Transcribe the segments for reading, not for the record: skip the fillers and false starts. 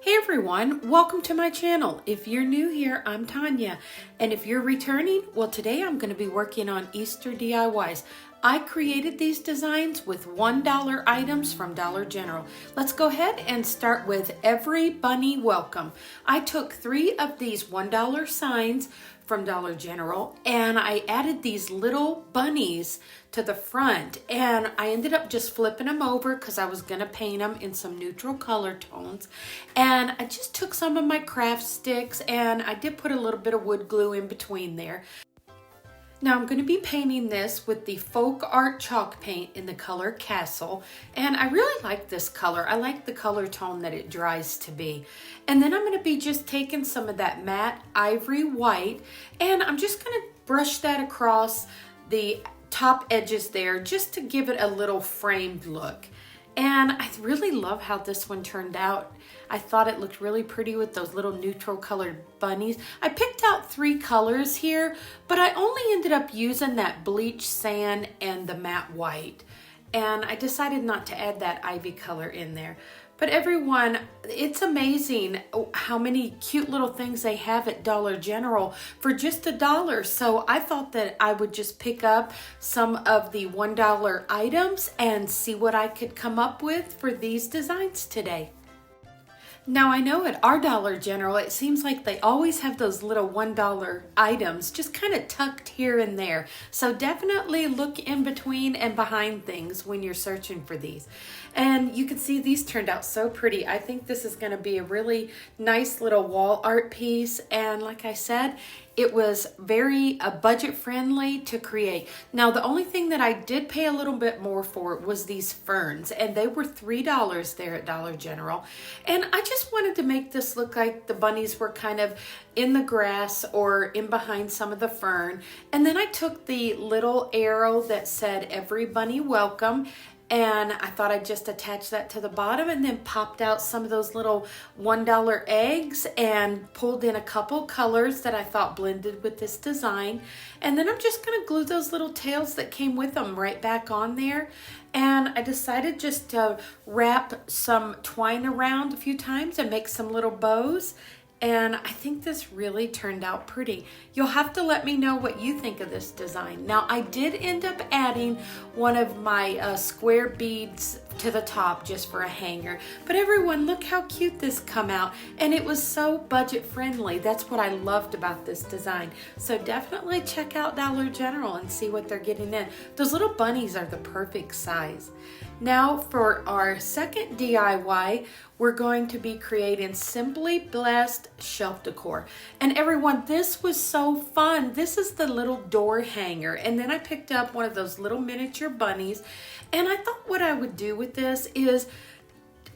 Hey everyone, welcome to my channel. If you're new here, I'm Tonya. And if you're returning, well today I'm going to be working on Easter DIYs. I created these designs with $1 items from Dollar General. Let's go ahead and start with Every Bunny Welcome. I took 3 of these $1 signs from Dollar General and I added these little bunnies to the front, and I ended up just flipping them over because I was going to paint them in some neutral color tones. And I just took some of my craft sticks and I did put a little bit of wood glue in between there. Now I'm going to be painting this with the Folk Art chalk paint in the color Castle, and I really like this color. I like the color tone that it dries to be. And then I'm going to be just taking some of that matte ivory white, and I'm just going to brush that across the top edges there just to give it a little framed look. And I really love how this one turned out. I thought it looked really pretty with those little neutral colored bunnies. I picked out 3 colors here, but I only ended up using that bleach sand and the matte white. And I decided not to add that ivy color in there. But everyone, it's amazing how many cute little things they have at Dollar General for just $1. So I thought that I would just pick up some of the $1 items and see what I could come up with for these designs today. Now I know at our Dollar General, it seems like they always have those little $1 items just kind of tucked here and there. So definitely look in between and behind things when you're searching for these. And you can see these turned out so pretty. I think this is going to be a really nice little wall art piece. And like I said, it was very budget friendly to create. Now the only thing that I did pay a little bit more for was these ferns, and they were $3 there at Dollar General. And I just wanted to make this look like the bunnies were kind of in the grass or in behind some of the fern. And then I took the little arrow that said Every Bunny Welcome, and I thought I'd just attach that to the bottom, and then popped out some of those little $1 eggs and pulled in a couple colors that I thought blended with this design. And then I'm just going to glue those little tails that came with them right back on there. And I decided just to wrap some twine around a few times and make some little bows. And I think this really turned out pretty. You'll have to let me know what you think of this design. Now I did end up adding one of my square beads to the top just for a hanger. But everyone, look how cute this come out. And it was so budget friendly. That's what I loved about this design. So definitely check out Dollar General and see what they're getting in. Those little bunnies are the perfect size. Now for our second DIY, we're going to be creating Simply Blessed shelf decor. And everyone, this was so fun. This is the little door hanger. And then I picked up one of those little miniature bunnies. And I thought what I would do with this is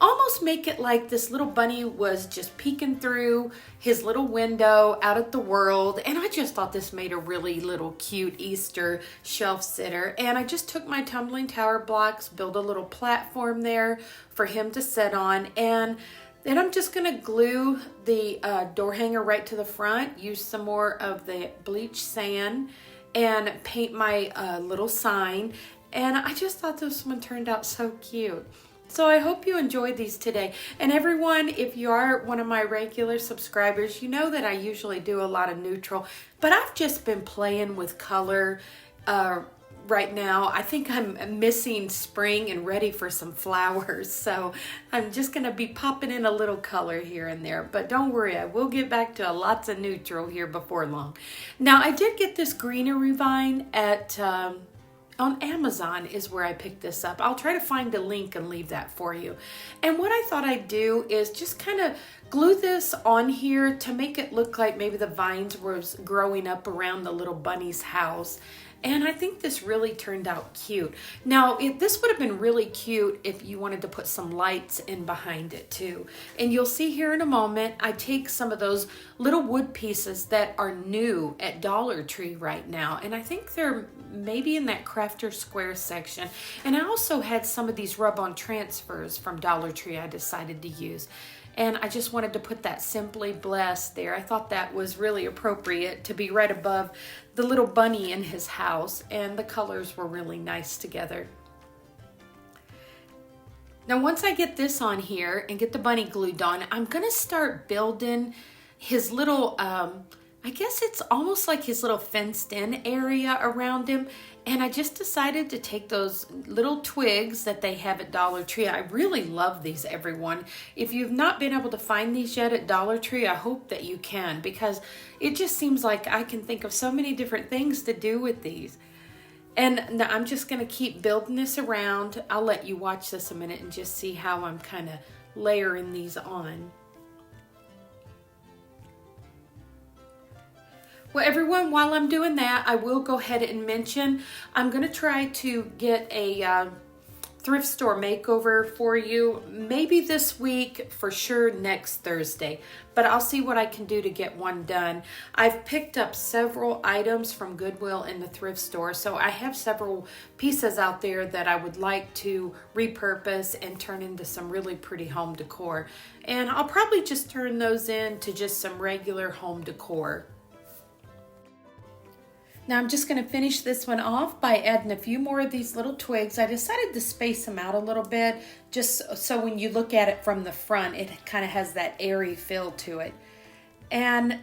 almost make it like this little bunny was just peeking through his little window out at the world. And I just thought this made a really little cute Easter shelf sitter. And I just took my tumbling tower blocks, built a little platform there for him to sit on. And then I'm just going to glue the door hanger right to the front, use some more of the bleach sand, and paint my little sign. And I just thought this one turned out so cute. So I hope you enjoyed these today. And everyone, if you are one of my regular subscribers, you know that I usually do a lot of neutral, but I've just been playing with color right now. I think I'm missing spring and ready for some flowers. So I'm just going to be popping in a little color here and there. But don't worry, I will get back to lots of neutral here before long. Now, I did get this greenery vine at on Amazon is where I picked this up. I'll try to find a link and leave that for you. And what I thought I'd do is just kind of glue this on here to make it look like maybe the vines was growing up around the little bunny's house. And I think this really turned out cute. Now, this would have been really cute if you wanted to put some lights in behind it too. And you'll see here in a moment, I take some of those little wood pieces that are new at Dollar Tree right now. And I think they're maybe in that Crafter Square section. And I also had some of these rub-on transfers from Dollar Tree I decided to use. And I just wanted to put that Simply Blessed there. I thought that was really appropriate to be right above the little bunny in his house, and the colors were really nice together. Now, once I get this on here and get the bunny glued on, I'm gonna start building his little, I guess it's almost like his little fenced in area around him. And I just decided to take those little twigs that they have at Dollar Tree. I really love these, everyone. If you've not been able to find these yet at Dollar Tree, I hope that you can, because it just seems like I can think of so many different things to do with these. And now I'm just going to keep building this around. I'll let you watch this a minute and just see how I'm kind of layering these on. Well, everyone, while I'm doing that, I will go ahead and mention I'm going to try to get a thrift store makeover for you, maybe this week, for sure next Thursday, but I'll see what I can do to get one done. I've picked up several items from Goodwill in the thrift store, so I have several pieces out there that I would like to repurpose and turn into some really pretty home decor. And I'll probably just turn those into just some regular home decor. Now I'm just going to finish this one off by adding a few more of these little twigs. I decided to space them out a little bit just so when you look at it from the front, it kind of has that airy feel to it. And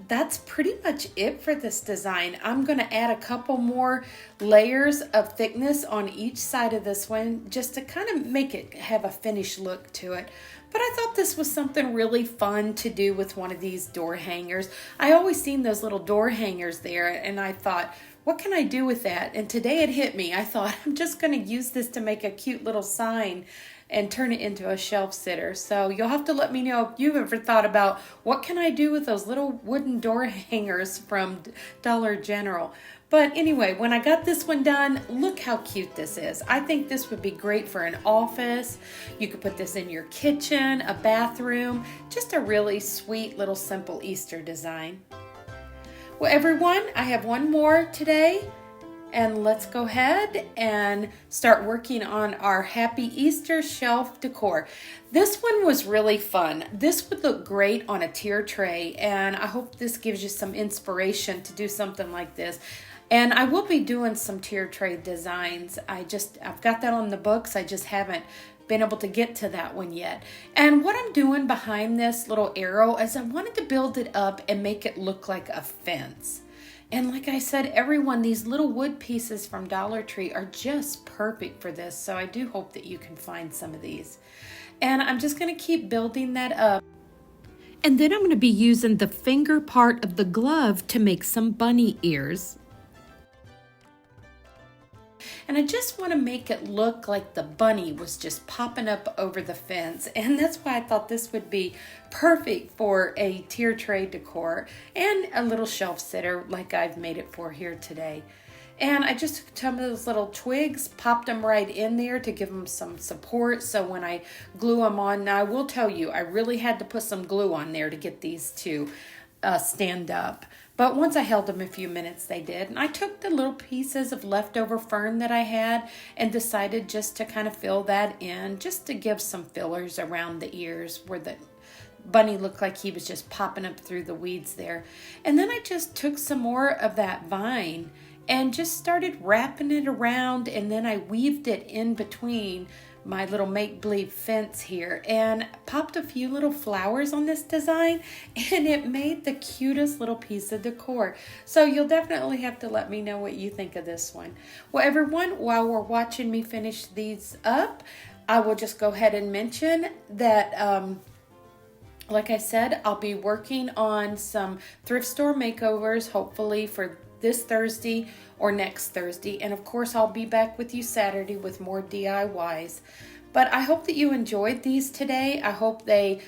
that's pretty much it for this design. I'm going to add a couple more layers of thickness on each side of this one just to kind of make it have a finished look to it. But I thought this was something really fun to do with one of these door hangers. I always seen those little door hangers there, and I thought, what can I do with that? And today it hit me. I thought, I'm just going to use this to make a cute little sign and turn it into a shelf sitter. So you'll have to let me know if you've ever thought about what can I do with those little wooden door hangers from Dollar General. But anyway, when I got this one done, look how cute this is. I think this would be great for an office. You could put this in your kitchen, a bathroom, just a really sweet little simple Easter design. Well, everyone, I have one more today. And let's go ahead and start working on our Happy Easter shelf decor. This one was really fun. This would look great on a tier tray, and I hope this gives you some inspiration to do something like this. And I will be doing some tier tray designs. I've got that on the books. I just haven't been able to get to that one yet. And what I'm doing behind this little arrow is I wanted to build it up and make it look like a fence. And like I said, everyone, these little wood pieces from Dollar Tree are just perfect for this. So I do hope that you can find some of these. And I'm just going to keep building that up. And then I'm going to be using the finger part of the glove to make some bunny ears. And I just want to make it look like the bunny was just popping up over the fence. And that's why I thought this would be perfect for a tier tray decor and a little shelf sitter like I've made it for here today. And I just took some of those little twigs, popped them right in there to give them some support. So when I glue them on, now I will tell you, I really had to put some glue on there to get these to stand up. But once I held them a few minutes, they did. And I took the little pieces of leftover fern that I had and decided just to kind of fill that in, just to give some fillers around the ears where the bunny looked like he was just popping up through the weeds there. And then I just took some more of that vine and just started wrapping it around, and then I weaved it in between my little make-believe fence here and popped a few little flowers on this design, and it made the cutest little piece of decor. So you'll definitely have to let me know what you think of this one. Well, everyone, while we're watching me finish these up, I will just go ahead and mention that like I said, I'll be working on some thrift store makeovers, hopefully for this Thursday or next Thursday. And of course, I'll be back with you Saturday with more DIYs. But I hope that you enjoyed these today. I hope they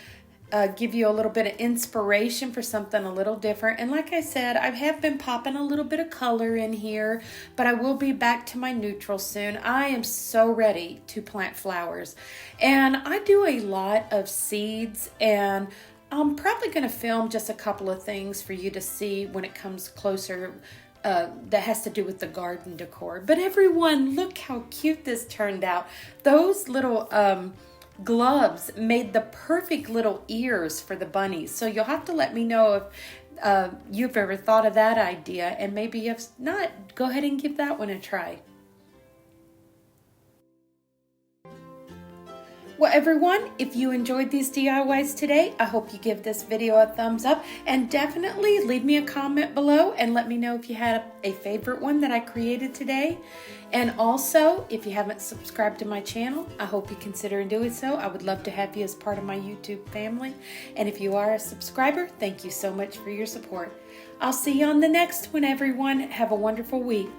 give you a little bit of inspiration for something a little different. And like I said, I have been popping a little bit of color in here, but I will be back to my neutral soon. I am so ready to plant flowers. And I do a lot of seeds, and I'm probably going to film just a couple of things for you to see when it comes closer that has to do with the garden decor. But everyone, look how cute this turned out. Those little gloves made the perfect little ears for the bunnies. So you'll have to let me know if you've ever thought of that idea, and maybe if not, go ahead and give that one a try. Well, everyone, if you enjoyed these DIYs today, I hope you give this video a thumbs up and definitely leave me a comment below and let me know if you had a favorite one that I created today. And also, if you haven't subscribed to my channel, I hope you consider doing so. I would love to have you as part of my YouTube family. And if you are a subscriber, thank you so much for your support. I'll see you on the next one, everyone. Have a wonderful week.